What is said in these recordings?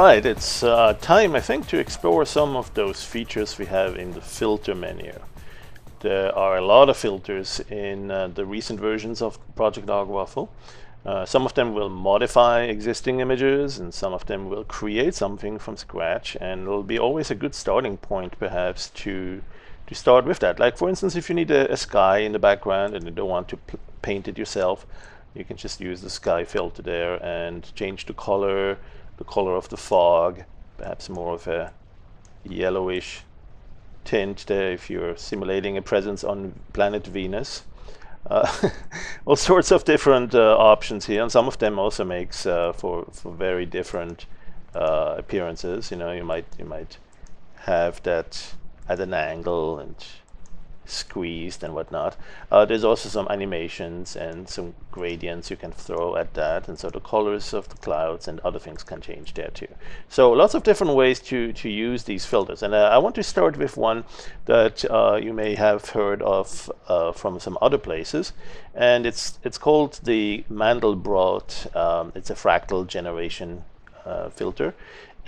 Alright, it's time, I think, to explore some of those features we have in the filter menu. There are a lot of filters in the recent versions of Project Waffle. Some of them will modify existing images, and some of them will create something from scratch, and it'll be always a good starting point, perhaps, to start with that. Like, for instance, if you need a sky in the background and you don't want to paint it yourself, you can just use the sky filter there and change the color of the fog, perhaps more of a yellowish tint there if you're simulating a presence on planet Venus. All sorts of different options here, and some of them also makes for very different appearances. You know, you might have that at an angle and squeezed and whatnot. There's also some animations and some gradients you can throw at that, and so the colors of the clouds and other things can change there too. So lots of different ways to use these filters, and I want to start with one that you may have heard of from some other places, and it's called the Mandelbrot. It's a fractal generation filter.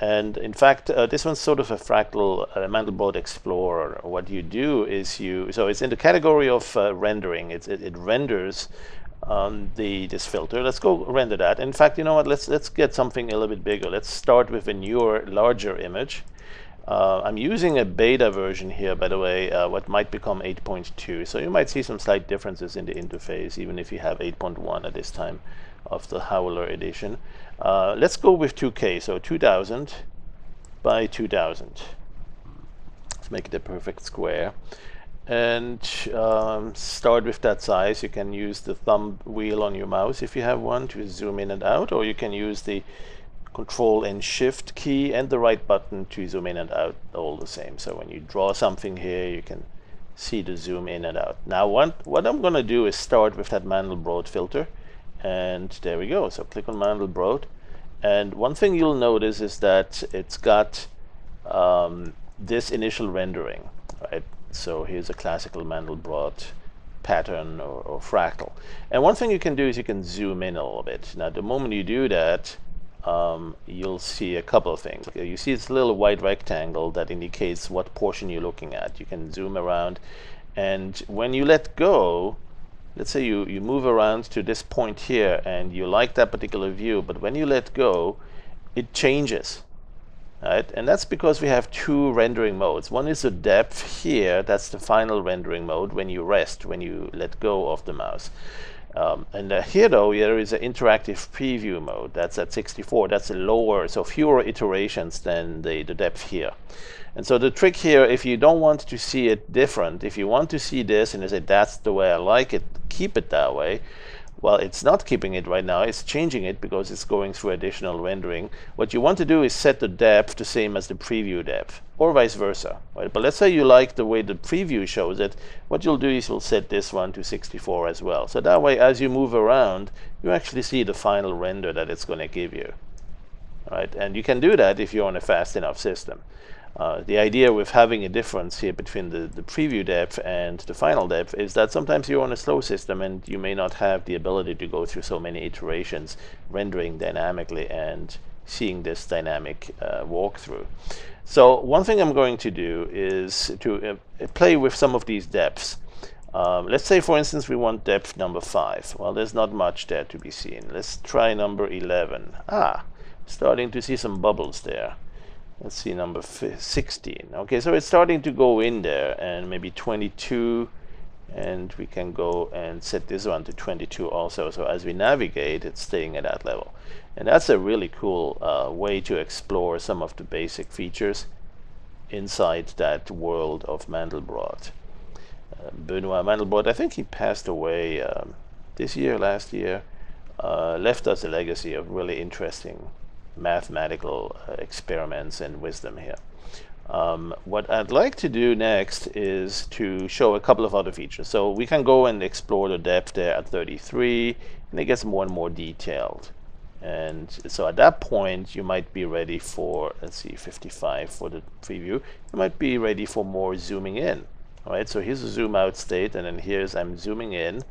And in fact, this one's sort of a fractal Mandelbrot Explorer. What you do is so it's in the category of rendering. It renders this filter. Let's go render that. In fact, you know what? Let's get something a little bit bigger. Let's start with a newer, larger image. I'm using a beta version here, by the way, what might become 8.2. So you might see some slight differences in the interface, even if you have 8.1 at this time of the Howler edition. Let's go with 2K, so 2000 by 2000. Let's make it a perfect square. And start with that size. You can use the thumb wheel on your mouse if you have one to zoom in and out, or you can use the Control and Shift key and the right button to zoom in and out, all the same. So when you draw something here, you can see the zoom in and out. Now what I'm going to do is start with that Mandelbrot filter. And there we go. So click on Mandelbrot, and one thing you'll notice is that it's got this initial rendering, right? So here's a classical Mandelbrot pattern or fractal. And one thing you can do is you can zoom in a little bit. Now the moment you do that, you'll see a couple of things. You see this little white rectangle that indicates what portion you're looking at. You can zoom around, and when you let go, let's say you move around to this point here and you like that particular view, but when you let go, it changes, right? And that's because we have two rendering modes. One is the depth here, that's the final rendering mode when you rest, when you let go of the mouse. And here though, there is an interactive preview mode, that's at 64, that's a lower, so fewer iterations than the depth here. And so the trick here, if you don't want to see it different, if you want to see this and you say that's the way I like it, keep it that way. Well, it's not keeping it right now, it's changing it because it's going through additional rendering. What you want to do is set the depth the same as the preview depth, or vice versa, right? But let's say you like the way the preview shows it, what you'll do is you'll set this one to 64 as well. So that way, as you move around, you actually see the final render that it's going to give you, right? And you can do that if you're on a fast enough system. The idea with having a difference here between the preview depth and the final depth is that sometimes you're on a slow system and you may not have the ability to go through so many iterations rendering dynamically and seeing this dynamic walkthrough. So one thing I'm going to do is to play with some of these depths. Let's say, for instance, we want depth number 5. Well, there's not much there to be seen. Let's try number 11. Starting to see some bubbles there. Let's see number 16. Okay, so it's starting to go in there, and maybe 22, and we can go and set this one to 22 also. So as we navigate, it's staying at that level. And that's a really cool way to explore some of the basic features inside that world of Mandelbrot. Benoit Mandelbrot, I think he passed away this year, last year, left us a legacy of really interesting mathematical experiments and wisdom here. What I'd like to do next is to show a couple of other features. So we can go and explore the depth there at 33, and it gets more and more detailed. And so at that point, you might be ready for, let's see, 55 for the preview. You might be ready for more zooming in. All right, so here's a zoom out state, and then here's I'm zooming in.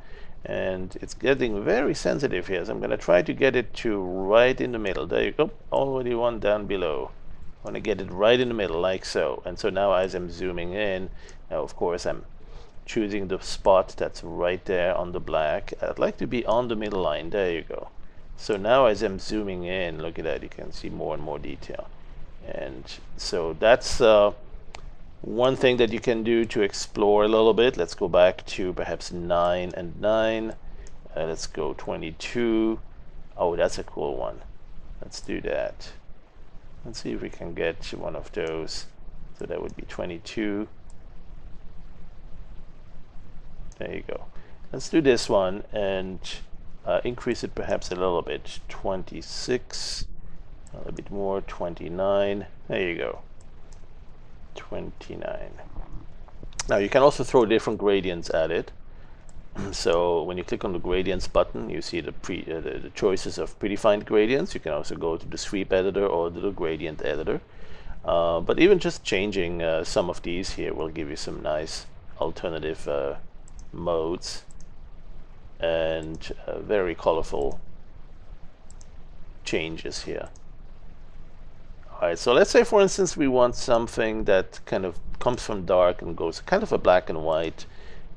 and it's getting very sensitive here. So I'm going to try to get it to right in the middle. There you go. Already one down below. I want to get it right in the middle, like so. And so now as I'm zooming in, now of course I'm choosing the spot that's right there on the black. I'd like to be on the middle line. There you go. So now as I'm zooming in, look at that, you can see more and more detail. And so that's one thing that you can do to explore a little bit. Let's go back to perhaps 9 and 9. Let's go 22. Oh, that's a cool one. Let's do that. Let's see if we can get one of those. So that would be 22. There you go. Let's do this one and increase it perhaps a little bit. 26, a little bit more, 29. There you go. 29. Now you can also throw different gradients at it. So when you click on the gradients button, you see the choices of predefined gradients. You can also go to the sweep editor or the gradient editor. But even just changing some of these here will give you some nice alternative modes and very colorful changes here. Alright, so let's say for instance we want something that kind of comes from dark and goes kind of a black and white,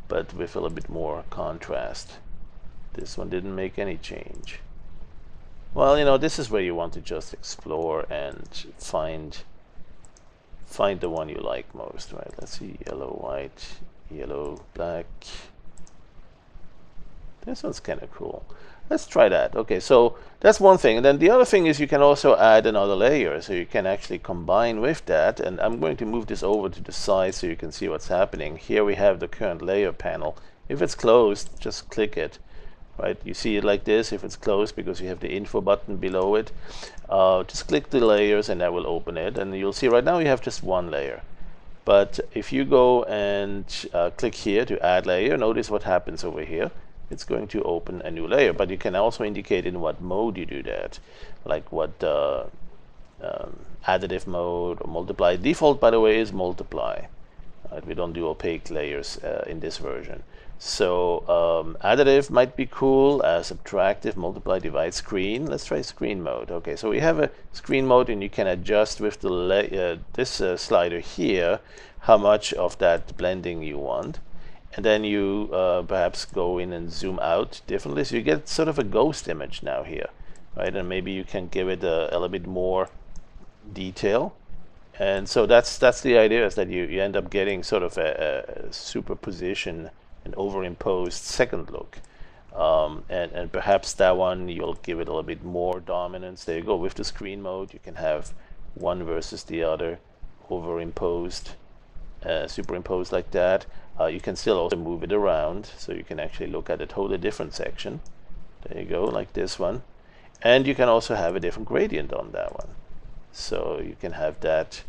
but with a little bit more contrast. This one didn't make any change. Well, you know, this is where you want to just explore and find the one you like most, right? Let's see, yellow, white, yellow, black. This one's kind of cool. Let's try that. Okay, so that's one thing. And then the other thing is you can also add another layer, so you can actually combine with that. And I'm going to move this over to the side so you can see what's happening. Here we have the current layer panel. If it's closed, just click it. Right, you see it like this if it's closed because you have the info button below it. Just click the layers and that will open it. And you'll see right now you have just one layer. But if you go and click here to add layer, notice what happens over here. It's going to open a new layer, but you can also indicate in what mode you do that, like what additive mode or multiply. Default, by the way, is multiply. We don't do opaque layers in this version. So additive might be cool, subtractive, multiply, divide, screen. Let's try screen mode. Okay, so we have a screen mode and you can adjust with the this slider here how much of that blending you want. And then you perhaps go in and zoom out differently. So you get sort of a ghost image now here, right? And maybe you can give it a little bit more detail. And so that's the idea, is that you end up getting sort of a superposition, an overimposed second look. And perhaps that one, you'll give it a little bit more dominance. There you go. With the screen mode, you can have one versus the other, overimposed, superimposed like that. You can still also move it around, so you can actually look at a totally different section. There you go, like this one. And you can also have a different gradient on that one. So you can have that,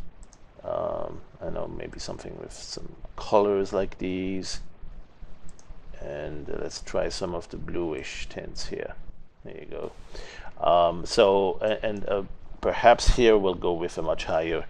I don't know, maybe something with some colors like these. And let's try some of the bluish tints here. There you go. Perhaps here we'll go with a much higher.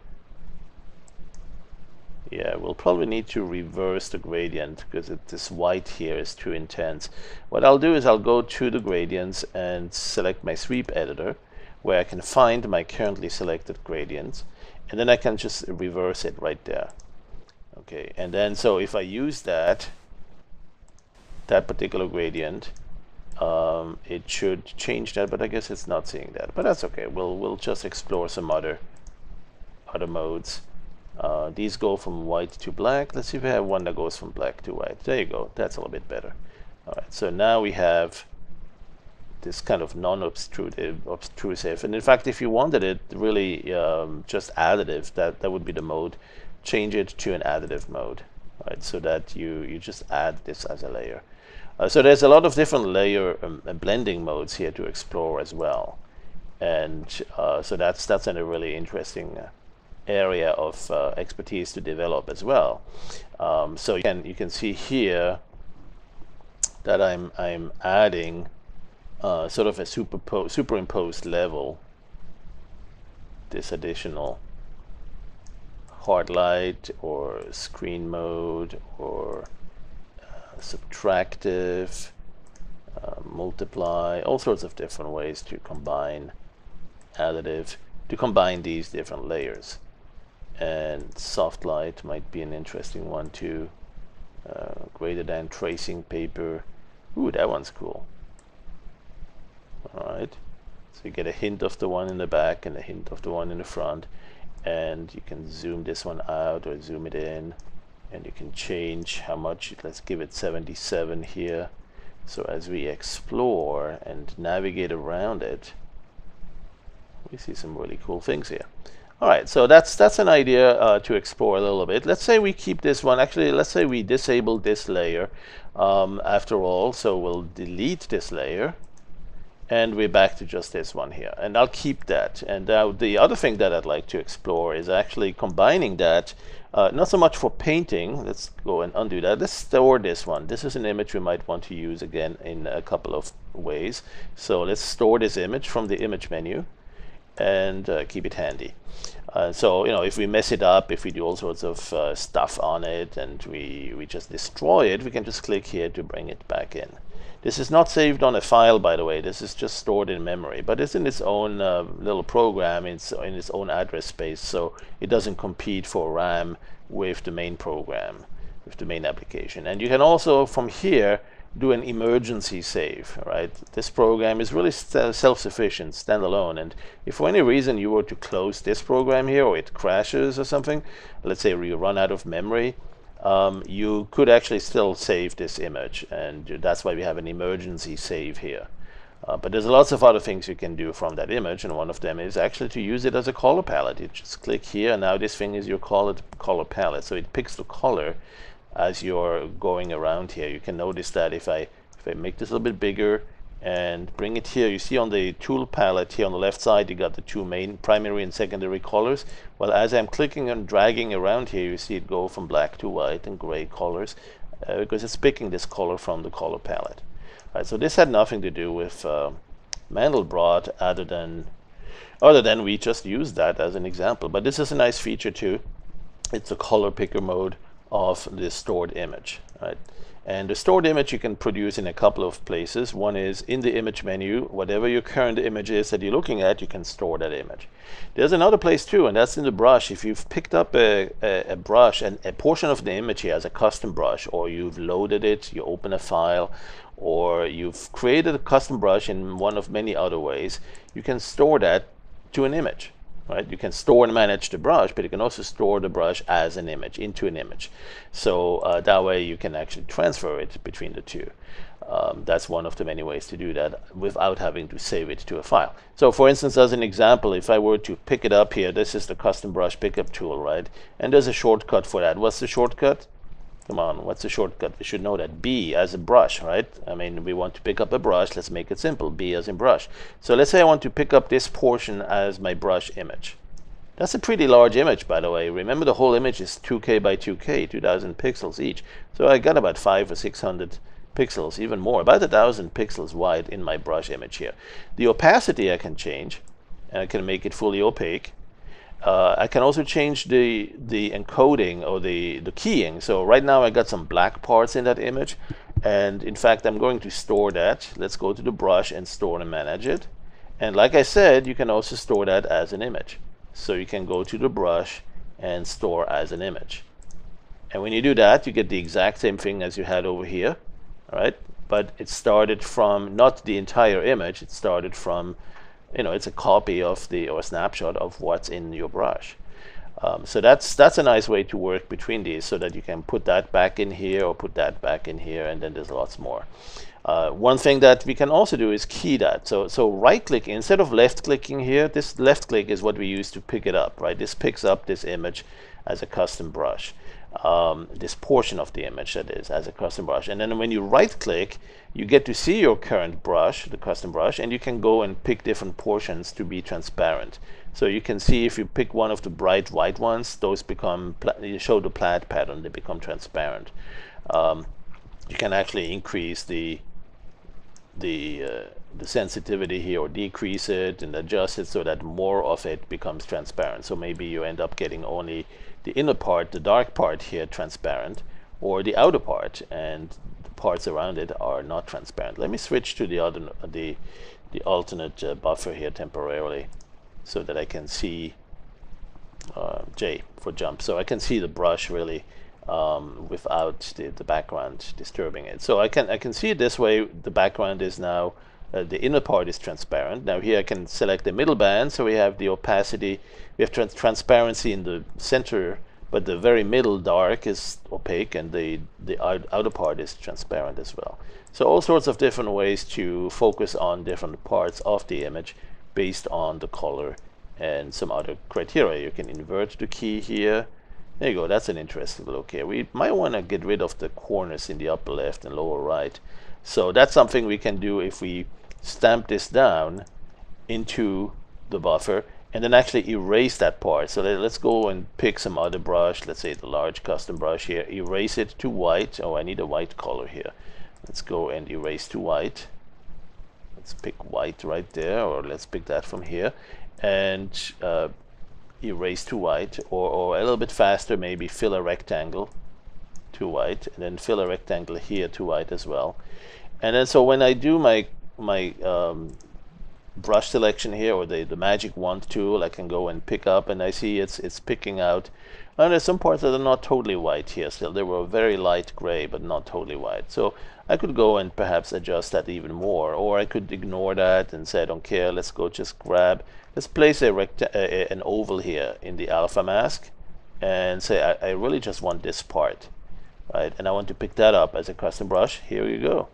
Yeah, we'll probably need to reverse the gradient because this white here is too intense. What I'll do is I'll go to the gradients and select my sweep editor, where I can find my currently selected gradients, and then I can just reverse it right there. Okay, and then so if I use that particular gradient, it should change that, but I guess it's not seeing that. But that's okay. We'll just explore some other modes. These go from white to black. Let's see if we have one that goes from black to white. There you go. That's a little bit better. All right. So now we have this kind of non-obtrusive, and in fact, if you wanted it really just additive, that would be the mode. Change it to an additive mode, right? So that you just add this as a layer. So there's a lot of different layer and blending modes here to explore as well, and so that's a really interesting area of expertise to develop as well. So you can see here that I'm adding sort of a superimposed level, this additional hard light or screen mode or subtractive, multiply, all sorts of different ways to combine additive, to combine these different layers. And soft light might be an interesting one too. Greater than tracing paper. Ooh, that one's cool. All right. So you get a hint of the one in the back and a hint of the one in the front. And you can zoom this one out or zoom it in. And you can change how much. Let's give it 77 here. So as we explore and navigate around it, we see some really cool things here. All right, so that's an idea to explore a little bit. Let's say we keep this one. Actually, let's say we disable this layer after all. So we'll delete this layer. And we're back to just this one here. And I'll keep that. And now the other thing that I'd like to explore is actually combining that, not so much for painting. Let's go and undo that. Let's store this one. This is an image we might want to use again in a couple of ways. So let's store this image from the image menu and keep it handy. So, if we mess it up, if we do all sorts of stuff on it and we just destroy it, we can just click here to bring it back in. This is not saved on a file, by the way. This is just stored in memory, but it's in its own little program, in its own address space, so it doesn't compete for RAM with the main program, with the main application. And you can also, from here, do an emergency save, right? This program is really self-sufficient, standalone, and if for any reason you were to close this program here, or it crashes or something, let's say you run out of memory, you could actually still save this image, and that's why we have an emergency save here. But there's lots of other things you can do from that image, and one of them is actually to use it as a color palette. You just click here, and now this thing is your color palette, so it picks the color as you're going around here. You can notice that if I make this a little bit bigger and bring it here, you see on the tool palette here on the left side, you got the two main primary and secondary colors. Well, as I'm clicking and dragging around here, you see it go from black to white and gray colors because it's picking this color from the color palette. All right, so this had nothing to do with Mandelbrot other than we just used that as an example. But this is a nice feature too. It's a color picker mode of the stored image, right? And the stored image you can produce in a couple of places. One is in the image menu. Whatever your current image is that you're looking at, you can store that image. There's another place too, and that's in the brush. If you've picked up a brush and a portion of the image here as a custom brush, or you've loaded it, you open a file, or you've created a custom brush in one of many other ways, you can store that to an image. Right? You can store and manage the brush, but you can also store the brush as an image, into an image. So that way you can actually transfer it between the two. That's one of the many ways to do that without having to save it to a file. So for instance, as an example, if I were to pick it up here, this is the custom brush pickup tool, right? And there's a shortcut for that. What's the shortcut? Come on, what's the shortcut? We should know that. B as a brush, right? I mean, we want to pick up a brush. Let's make it simple. B as in brush. So let's say I want to pick up this portion as my brush image. That's a pretty large image, by the way. Remember, the whole image is 2K by 2K, 2000 pixels each. So I got about 500 or 600 pixels, even more, about 1000 pixels wide in my brush image here. The opacity I can change, and I can make it fully opaque. I can also change the encoding or the keying. So right now I got some black parts in that image, and in fact I'm going to store that. Let's go to the brush and store and manage it. And like I said, you can also store that as an image. So you can go to the brush and store as an image. And when you do that, you get the exact same thing as you had over here. All right, but it started from not the entire image. It started from, it's a copy of or a snapshot of what's in your brush. So that's a nice way to work between these, so that you can put that back in here or put that back in here, and then there's lots more. One thing that we can also do is key that. So right click, instead of left clicking here, this left click is what we use to pick it up, right? This picks up this image as a custom brush. This portion of the image, that is, as a custom brush. And then when you right click, you get to see your current brush, the custom brush, and you can go and pick different portions to be transparent. So you can see if you pick one of the bright white ones, those you show the plaid pattern, they become transparent. You can actually increase the sensitivity here, or decrease it and adjust it so that more of it becomes transparent. So maybe you end up getting only the inner part, the dark part here, transparent, or the outer part, and the parts around it are not transparent. Let me switch to the other, the alternate buffer here temporarily, so that I can see J for jump. So I can see the brush really without the background disturbing it. So I can see it this way. The background is now, the inner part is transparent. Now here I can select the middle band, so we have the opacity, we have transparency in the center, but the very middle dark is opaque, and the outer part is transparent as well. So all sorts of different ways to focus on different parts of the image based on the color and some other criteria. You can invert the key here. There you go. That's an interesting look here. We might want to get rid of the corners in the upper left and lower right. So that's something we can do if we stamp this down into the buffer and then actually erase that part. So let's go and pick some other brush. Let's say the large custom brush here. Erase it to white. Oh, I need a white color here. Let's go and erase to white. Let's pick white right there, or let's pick that from here, and erase to white, or a little bit faster, maybe fill a rectangle to white, and then fill a rectangle here to white as well. And then so when I do my brush selection here, or the magic wand tool, I can go and pick up, and I see it's picking out. And there's some parts that are not totally white here still. They were very light gray, but not totally white. So I could go and perhaps adjust that even more, or I could ignore that and say I don't care. Let's go just grab, let's place an oval here in the alpha mask and say I really just want this part, right? And I want to pick that up as a custom brush. Here you go.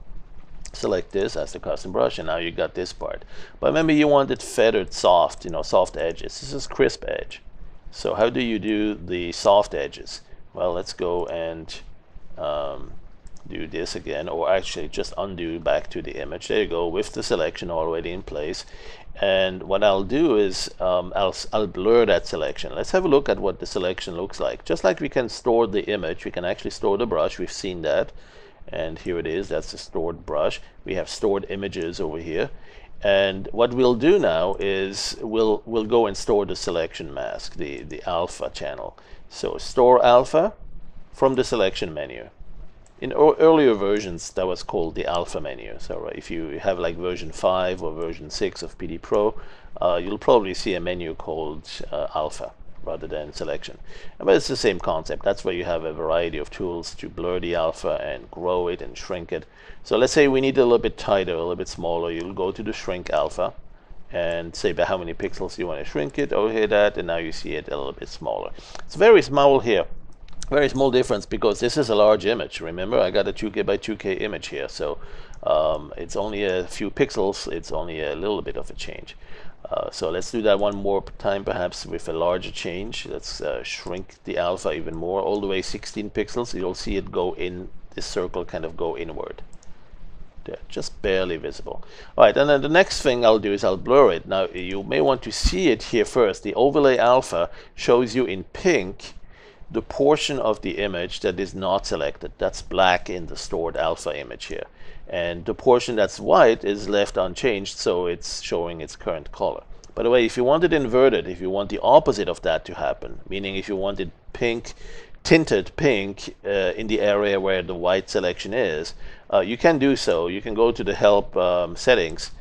Select this as the custom brush, and now you got this part. But remember, you want it feathered soft, soft edges. This is crisp edge. So how do you do the soft edges? Well, let's go and do this again, or actually just undo back to the image. There you go, with the selection already in place. And what I'll do is I'll blur that selection. Let's have a look at what the selection looks like. Just like we can store the image, we can actually store the brush. We've seen that. And here it is. That's the stored brush. We have stored images over here. And what we'll do now is we'll go and store the selection mask, the alpha channel. So store alpha from the selection menu. In earlier versions, that was called the alpha menu. So if you have like version 5 or version 6 of PD Pro, you'll probably see a menu called alpha rather than selection. But it's the same concept. That's where you have a variety of tools to blur the alpha and grow it and shrink it. So let's say we need it a little bit tighter, a little bit smaller. You'll go to the shrink alpha and say by how many pixels you want to shrink it. Oh, here that, and now you see it a little bit smaller. It's very small here. Very small difference, because this is a large image. Remember, I got a 2K by 2K image here, so it's only a few pixels. It's only a little bit of a change. So let's do that one more time, perhaps with a larger change. Let's shrink the alpha even more, all the way 16 pixels. You'll see it go in, this circle kind of go inward. There, just barely visible. All right, and then the next thing I'll do is I'll blur it. Now, you may want to see it here first. The overlay alpha shows you in pink the portion of the image that is not selected. That's black in the stored alpha image here. And the portion that's white is left unchanged, so it's showing its current color. By the way, if you want it inverted, if you want the opposite of that to happen, meaning if you want it pink, tinted pink in the area where the white selection is, you can do so. You can go to the help settings,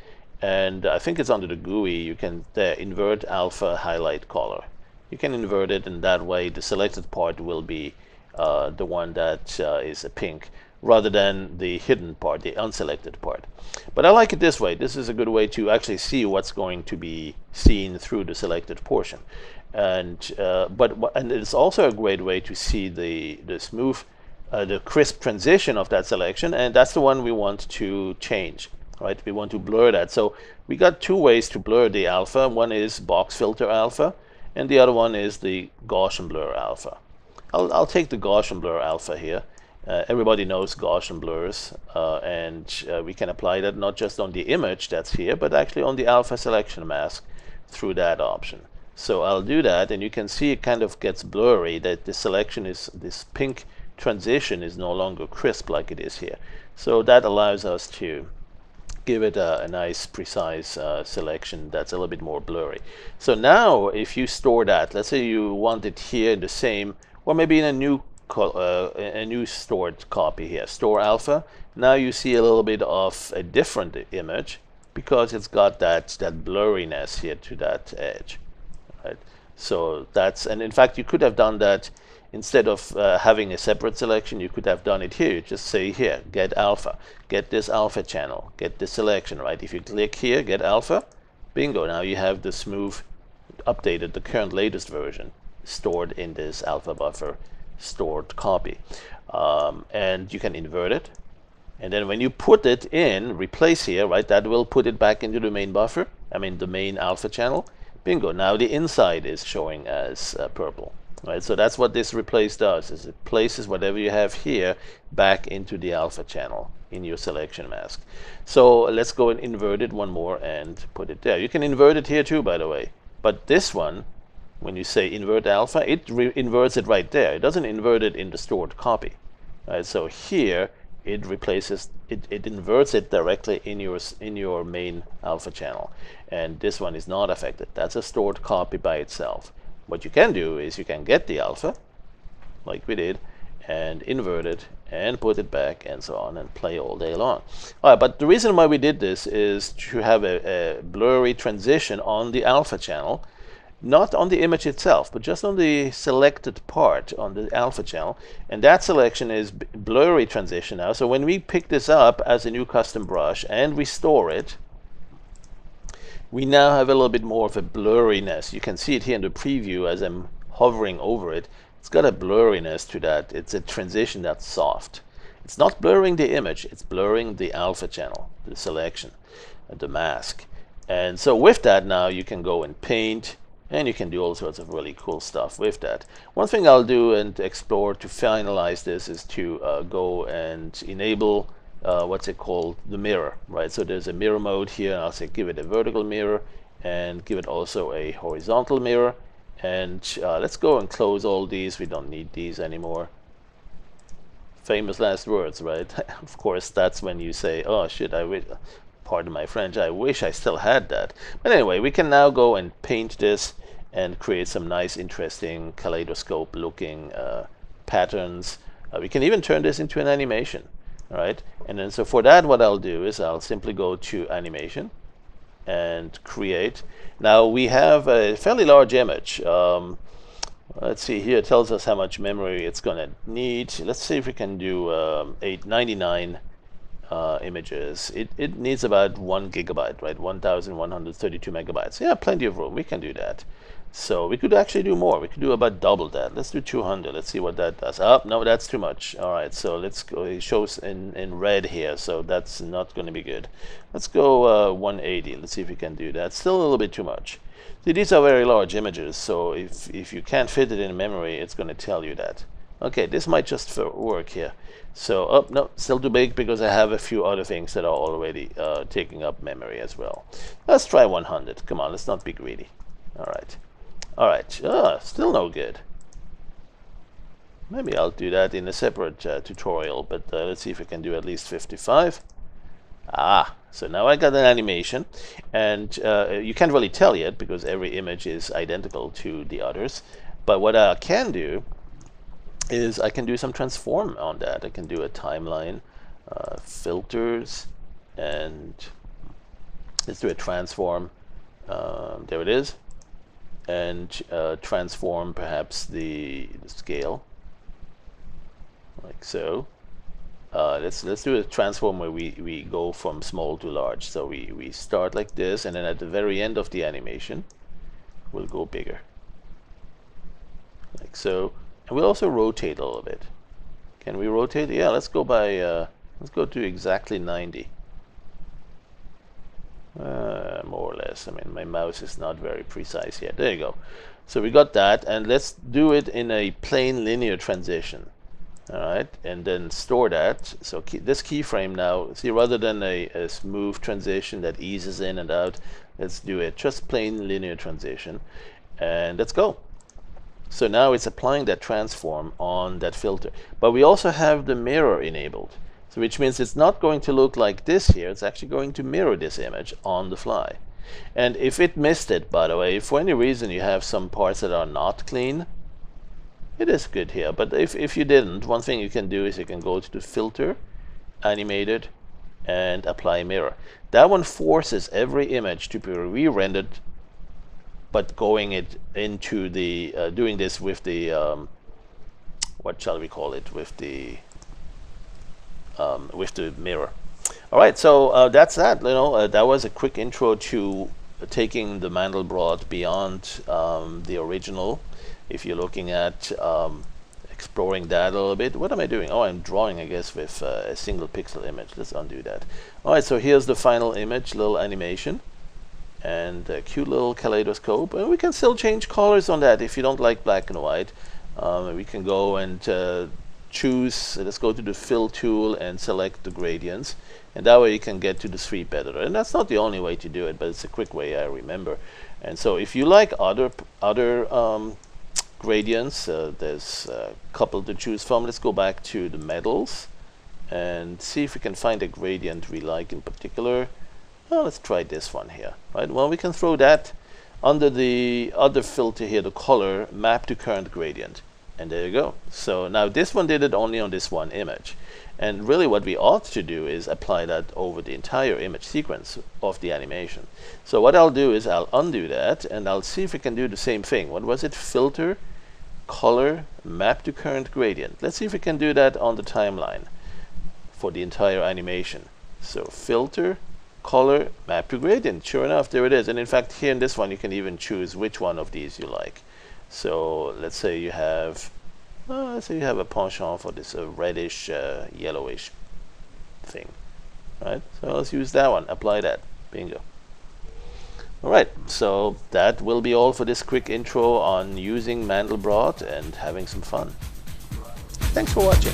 and I think it's under the GUI. You can invert alpha highlight color. You can invert it, and that way the selected part will be the one that is a pink, rather than the hidden part, the unselected part. But I like it this way. This is a good way to actually see what's going to be seen through the selected portion. And and it's also a great way to see the smooth, the crisp transition of that selection, and that's the one we want to change, right? We want to blur that. So we got two ways to blur the alpha. One is box filter alpha, and the other one is the Gaussian blur alpha. I'll take the Gaussian blur alpha here. Everybody knows Gaussian blurs, and we can apply that not just on the image that's here, but actually on the alpha selection mask through that option. So I'll do that, and you can see it kind of gets blurry, that the selection is, this pink transition is no longer crisp like it is here. So that allows us to give it a nice precise selection that's a little bit more blurry. So now if you store that, let's say you want it here in the same, or maybe in a new a new stored copy here, store alpha. Now you see a little bit of a different image because it's got that blurriness here to that edge, right? So that's, and in fact you could have done that instead of having a separate selection. You could have done it here. You just say here, get alpha, get this alpha channel, get this selection, right? If you click here, get alpha, bingo, now you have the smooth, updated, the current latest version stored in this alpha buffer stored copy. And you can invert it. And then when you put it in, replace here, right, that will put it back into the main buffer, I mean the main alpha channel. Bingo, now the inside is showing as purple. Right, so that's what this replace does, is it places whatever you have here back into the alpha channel in your selection mask. So let's go and invert it one more and put it there. You can invert it here too, by the way. But this one, when you say invert alpha, it inverts it right there. It doesn't invert it in the stored copy. Right, so here it replaces, it inverts it directly in your main alpha channel. And this one is not affected. That's a stored copy by itself. What you can do is you can get the alpha, like we did, and invert it and put it back and so on and play all day long. All right, but the reason why we did this is to have a blurry transition on the alpha channel, not on the image itself, but just on the selected part on the alpha channel. And that selection is blurry transition now. So when we pick this up as a new custom brush and we store it, we now have a little bit more of a blurriness. You can see it here in the preview as I'm hovering over it. It's got a blurriness to that. It's a transition that's soft. It's not blurring the image, it's blurring the alpha channel, the selection, the mask. And so with that now you can go and paint, and you can do all sorts of really cool stuff with that. One thing I'll do and explore to finalize this is to go and enable what's it called, the mirror, right? So there's a mirror mode here, and I'll say give it a vertical mirror and give it also a horizontal mirror. And let's go and close all these. We don't need these anymore. Famous last words, right? Of course, that's when you say, oh shit, I wish, pardon my French, I wish I still had that. But anyway, we can now go and paint this and create some nice, interesting kaleidoscope looking patterns. We can even turn this into an animation. Right, and then so for that what I'll do is I'll simply go to animation and create. Now we have a fairly large image. Let's see here, it tells us how much memory it's gonna need. Let's see if we can do 899 images. It needs about 1 gigabyte, right? 1132 megabytes. Yeah, plenty of room, we can do that. So we could actually do more. We could do about double that. Let's do 200. Let's see what that does. Oh, no, that's too much. All right, so let's go. It shows in red here, so that's not going to be good. Let's go 180. Let's see if we can do that. Still a little bit too much. See, these are very large images, so if you can't fit it in memory, it's going to tell you that. Okay, this might just work here. So, oh, no, still too big because I have a few other things that are already taking up memory as well. Let's try 100. Come on, let's not be greedy. All right. All right, still no good. Maybe I'll do that in a separate tutorial, but let's see if we can do at least 55. Ah, so now I got an animation, and you can't really tell yet because every image is identical to the others. But what I can do is I can do some transform on that. I can do a timeline, filters, and let's do a transform. There it is. And transform perhaps the scale, like so. Let's do a transform where we go from small to large. So we start like this, and then at the very end of the animation, we'll go bigger, like so. And we'll also rotate a little bit. Can we rotate? Yeah, let's go by. Let's go to exactly 90. More or less. I mean, my mouse is not very precise yet. There you go. So we got that, and let's do it in a plain linear transition. All right, and then store that. So this keyframe now, see, rather than a smooth transition that eases in and out, let's do it just plain linear transition, and let's go. So now it's applying that transform on that filter, but we also have the mirror enabled. So which means it's not going to look like this here, it's actually going to mirror this image on the fly. And if it missed it, by the way, if for any reason you have some parts that are not clean, It is good here, but if you didn't, one thing you can do is you can go to the filter, animated, and apply mirror. That one forces every image to be re-rendered, but going it into the doing this with the what shall we call it, with the mirror. All right, so that's that. That was a quick intro to taking the Mandelbrot beyond the original. If you're looking at exploring that a little bit. What am I doing? Oh, I'm drawing, I guess, with a single pixel image. Let's undo that. All right, so here's the final image, little animation, and a cute little kaleidoscope. And we can still change colors on that if you don't like black and white. We can go and choose, let's go to the fill tool and select the gradients, and that way you can get to the sweep editor. And that's not the only way to do it, but it's a quick way I remember. And so if you like other gradients, there's a couple to choose from. Let's go back to the metals and see if we can find a gradient we like in particular. Well, let's try this one here. Right, well, we can throw that under the other filter here, the color, map to current gradient. And there you go. So now this one did it only on this one image. And really what we ought to do is apply that over the entire image sequence of the animation. So what I'll do is I'll undo that, and I'll see if we can do the same thing. What was it? Filter, color, map to current gradient. Let's see if we can do that on the timeline for the entire animation. So filter, color, map to gradient. Sure enough, there it is. And in fact, here in this one, you can even choose which one of these you like. So let's say you have a penchant for this reddish, yellowish thing, right? So let's use that one. Apply that. Bingo. All right. So that will be all for this quick intro on using Mandelbrot and having some fun. Thanks for watching.